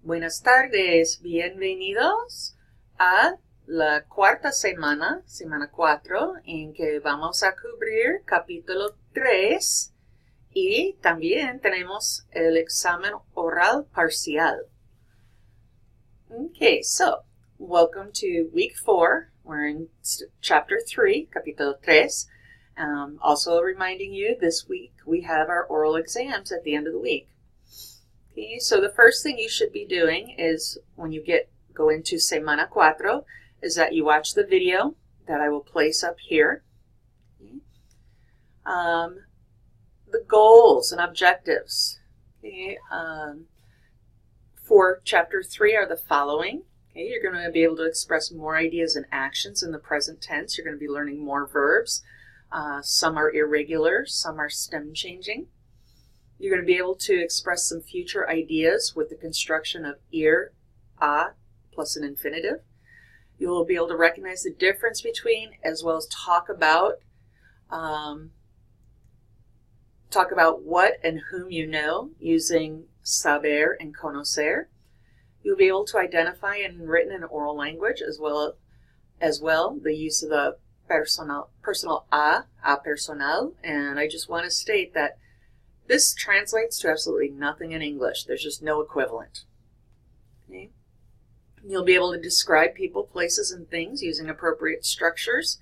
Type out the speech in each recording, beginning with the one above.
Buenas tardes, bienvenidos a la cuarta semana, semana 4, en que vamos a cubrir capítulo 3 y también tenemos el examen oral parcial. Okay, so welcome to week 4. We're in chapter 3, capítulo 3. Also reminding you, this week we have our oral exams at the end of the week. Okay, so the first thing you should be doing is when you go into Semana 4 is that you watch the video that I will place up here. Okay. The goals and objectives for chapter 3 are the following. Okay, you're going to be able to express more ideas and actions in the present tense. You're going to be learning more verbs. Some are irregular, some are stem changing. You're going to be able to express some future ideas with the construction of ir, a, plus an infinitive. You will be able to recognize the difference between, as well as talk about what and whom you know using saber and conocer. You'll be able to identify in written and oral language as well the use of the personal a personal, and I just want to state that this translates to absolutely nothing in English. There's just no equivalent. Okay. You'll be able to describe people, places, and things using appropriate structures,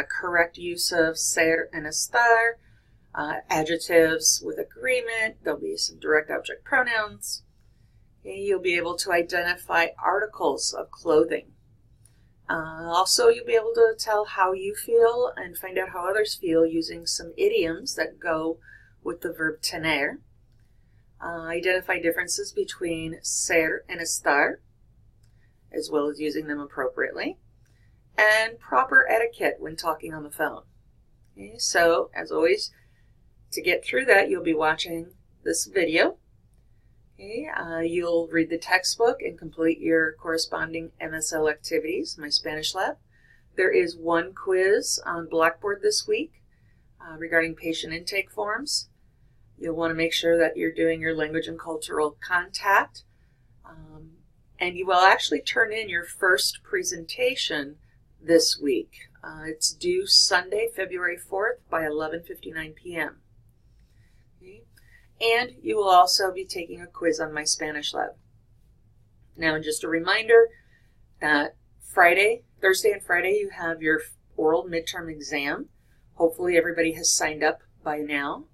correct use of ser and estar, adjectives with agreement. There'll be some direct object pronouns. Okay. You'll be able to identify articles of clothing. Also, you'll be able to tell how you feel and find out how others feel using some idioms that go with the verb tener. Identify differences between ser and estar, as well as using them appropriately. And proper etiquette when talking on the phone. Okay, so, as always, to get through that, you'll be watching this video. Okay, you'll read the textbook and complete your corresponding MSL activities, my Spanish lab. There is one quiz on Blackboard this week regarding patient intake forms. You'll want to make sure that you're doing your language and cultural contact. And you will actually turn in your first presentation this week. It's due Sunday, February 4th by 11:59 p.m. Okay. And you will also be taking a quiz on my Spanish lab. Now, just a reminder that Thursday and Friday, you have your oral midterm exam. Hopefully everybody has signed up by now.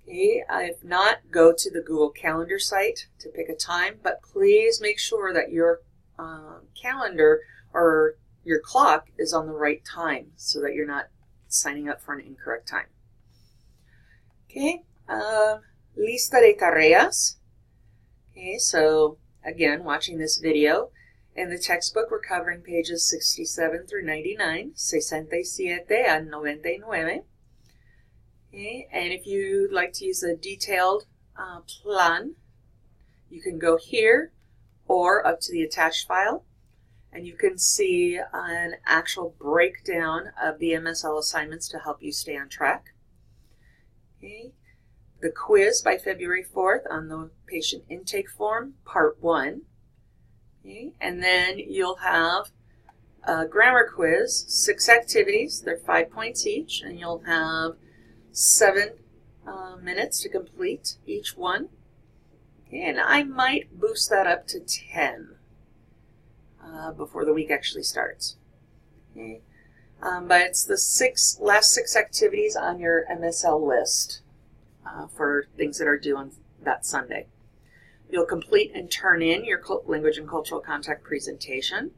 Okay, if not, go to the Google Calendar site to pick a time, but please make sure that your calendar or your clock is on the right time so that you're not signing up for an incorrect time. Okay, lista de tareas. Okay, so again, watching this video. In the textbook, we're covering pages 67 through 99, 67 a 99. Okay, and if you'd like to use a detailed plan, you can go here or up to the attached file, and you can see an actual breakdown of the MSL assignments to help you stay on track. Okay, the quiz by February 4th on the patient intake form, part 1. Okay, and then you'll have a grammar quiz, 6 activities, they're 5 points each, and you'll have 7 minutes to complete each one. Okay, and I might boost that up to 10 before the week actually starts. Okay, but it's the last 6 activities on your MSL list for things that are due on that Sunday. You'll complete and turn in your language and cultural contact presentation.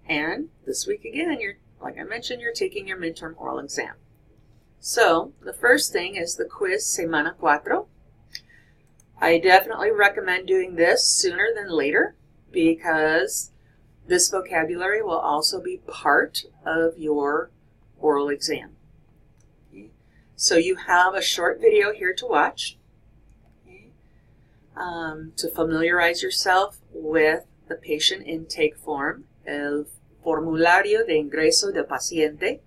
And this week again, like I mentioned, you're taking your midterm oral exam. So, the first thing is the quiz Semana 4. I definitely recommend doing this sooner than later because this vocabulary will also be part of your oral exam. Okay. So you have a short video here to watch to familiarize yourself with the patient intake form, el formulario de ingreso de paciente.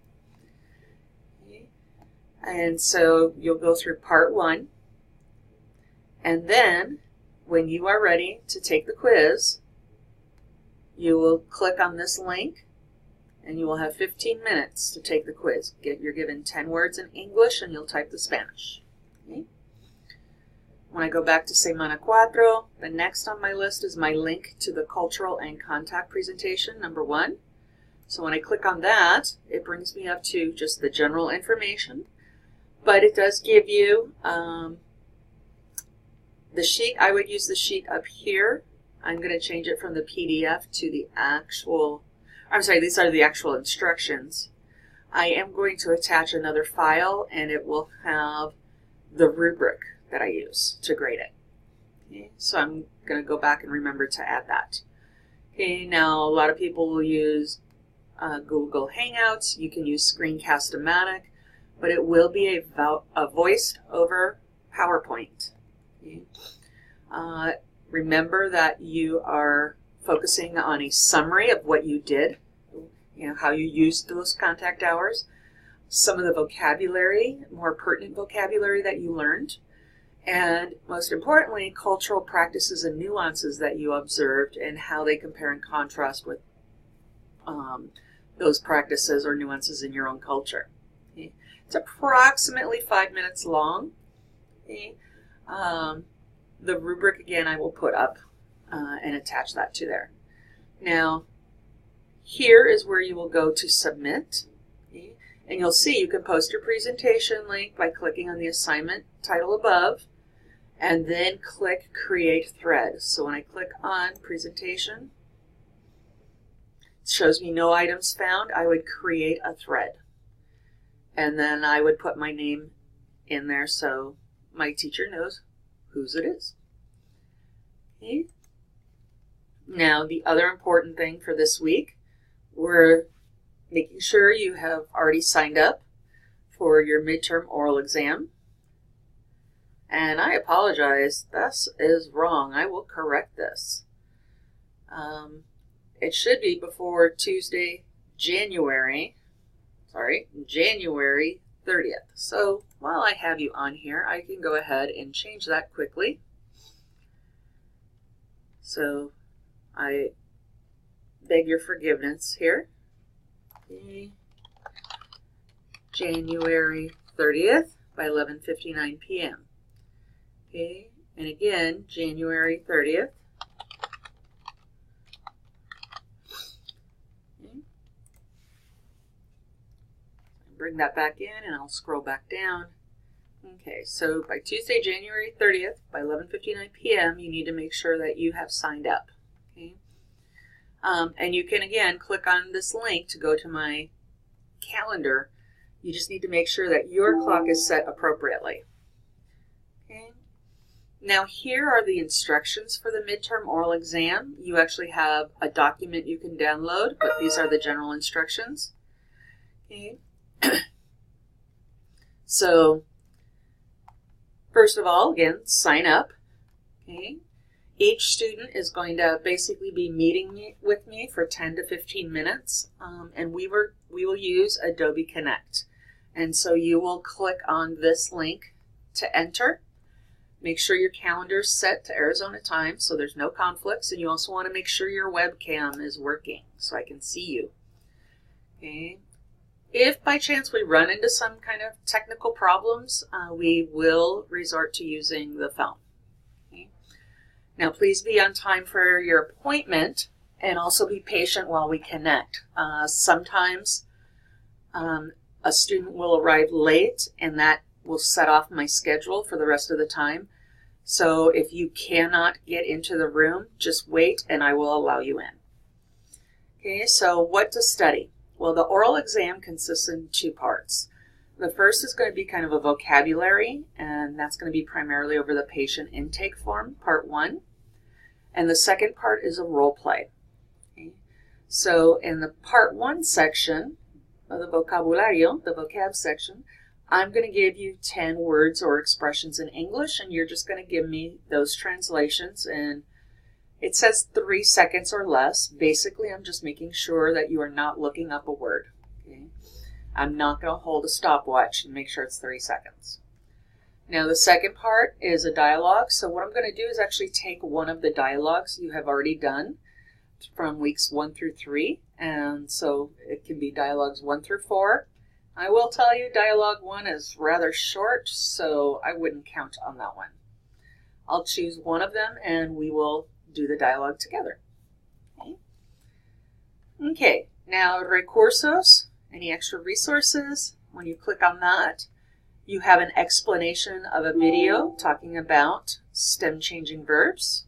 And so you'll go through part 1, and then when you are ready to take the quiz, you will click on this link and you will have 15 minutes to take the quiz. You're given 10 words in English and you'll type the Spanish. Okay? When I go back to Semana 4, the next on my list is my link to the cultural and contact presentation, number 1. So when I click on that, it brings me up to just the general information, but it does give you the sheet. I would use the sheet up here. I'm going to change it from the PDF to the actual, I'm sorry, these are the actual instructions. I am going to attach another file and it will have the rubric that I use to grade it. Okay, so I'm going to go back and remember to add that. Okay, now a lot of people will use Google Hangouts. You can use Screencast-O-Matic, but it will be a voiced over PowerPoint. Okay. Remember that you are focusing on a summary of what you did, how you used those contact hours, some of the vocabulary, more pertinent vocabulary that you learned, and most importantly, cultural practices and nuances that you observed and how they compare and contrast with those practices or nuances in your own culture. Okay. It's approximately 5 minutes long. Okay. The rubric, again, I will put up and attach that to there. Now, here is where you will go to submit. Okay. And you'll see you can post your presentation link by clicking on the assignment title above and then click Create Thread. So when I click on Presentation, it shows me no items found. I would create a thread. And then I would put my name in there so my teacher knows whose it is. Okay. Now, the other important thing for this week, we're making sure you have already signed up for your midterm oral exam. And I apologize, this is wrong. I will correct this. It should be before Tuesday, January 30th. So while I have you on here, I can go ahead and change that quickly. So I beg your forgiveness here. Okay. January 30th by 11:59 p.m. Okay, and again, January 30th. Okay. Bring that back in and I'll scroll back down. Okay, so by Tuesday, January 30th, by 11:59 p.m., you need to make sure that you have signed up. Okay, and you can, again, click on this link to go to my calendar. You just need to make sure that your clock is set appropriately. Okay. Now, here are the instructions for the midterm oral exam. You actually have a document you can download, but these are the general instructions. Okay. So, first of all, again, sign up. Okay. Each student is going to basically be meeting with me for 10 to 15 minutes, and we will use Adobe Connect. And so you will click on this link to enter. Make sure your calendar is set to Arizona time so there's no conflicts, and you also want to make sure your webcam is working so I can see you. Okay. If by chance we run into some kind of technical problems, we will resort to using the phone. Okay. Now, please be on time for your appointment and also be patient while we connect. Sometimes a student will arrive late and that will set off my schedule for the rest of the time. So if you cannot get into the room, just wait and I will allow you in. Okay, so what to study? Well, the oral exam consists in 2 parts. The first is going to be kind of a vocabulary, and that's going to be primarily over the patient intake form, part 1. And the second part is a role play. Okay. So in the part 1 section of the vocabulario, the vocab section, I'm going to give you 10 words or expressions in English, and you're just going to give me those translations. And it says 3 seconds or less. Basically, I'm just making sure that you are not looking up a word. Okay? I'm not going to hold a stopwatch and make sure it's 3 seconds. Now the second part is a dialogue. So what I'm going to do is actually take one of the dialogues you have already done from weeks 1 through 3. And so it can be dialogues 1 through 4. I will tell you dialogue 1 is rather short, so I wouldn't count on that one. I'll choose one of them and we will do the dialogue together. Okay, now recursos, any extra resources. When you click on that, you have an explanation of a video talking about stem changing verbs.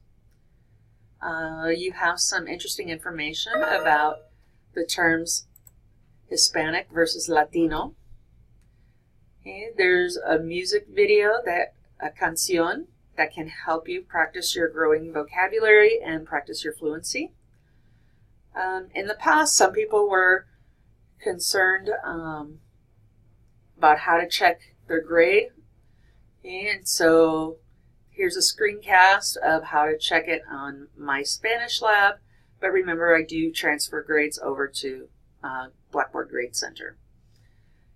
You have some interesting information about the terms Hispanic versus Latino. Okay, there's a music video, a canción, that can help you practice your growing vocabulary and practice your fluency. In the past, some people were concerned about how to check their grade. And so here's a screencast of how to check it on My Spanish Lab. But remember, I do transfer grades over to Blackboard Grade Center.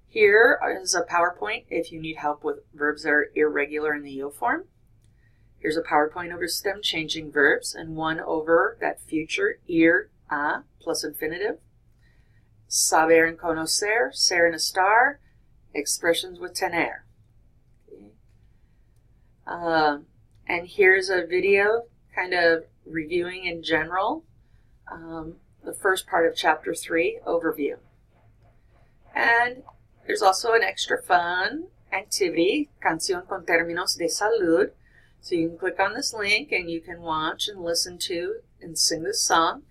Here is a PowerPoint if you need help with verbs that are irregular in the io form. Here's a PowerPoint over stem changing verbs and one over that future ir, a plus infinitive. Saber and conocer, ser and estar, expressions with tener. Okay. And here's a video kind of reviewing in general the first part of Chapter 3, Overview. And there's also an extra fun activity, Canción con Términos de Salud. So you can click on this link and you can watch and listen to and sing this song.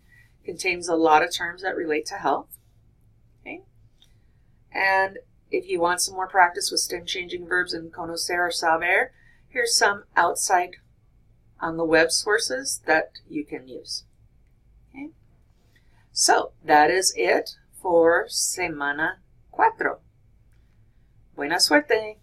It contains a lot of terms that relate to health. Okay. And if you want some more practice with stem changing verbs in conocer or saber, here's some outside on the web sources that you can use. Okay. So that is it for Semana 4. Buena suerte!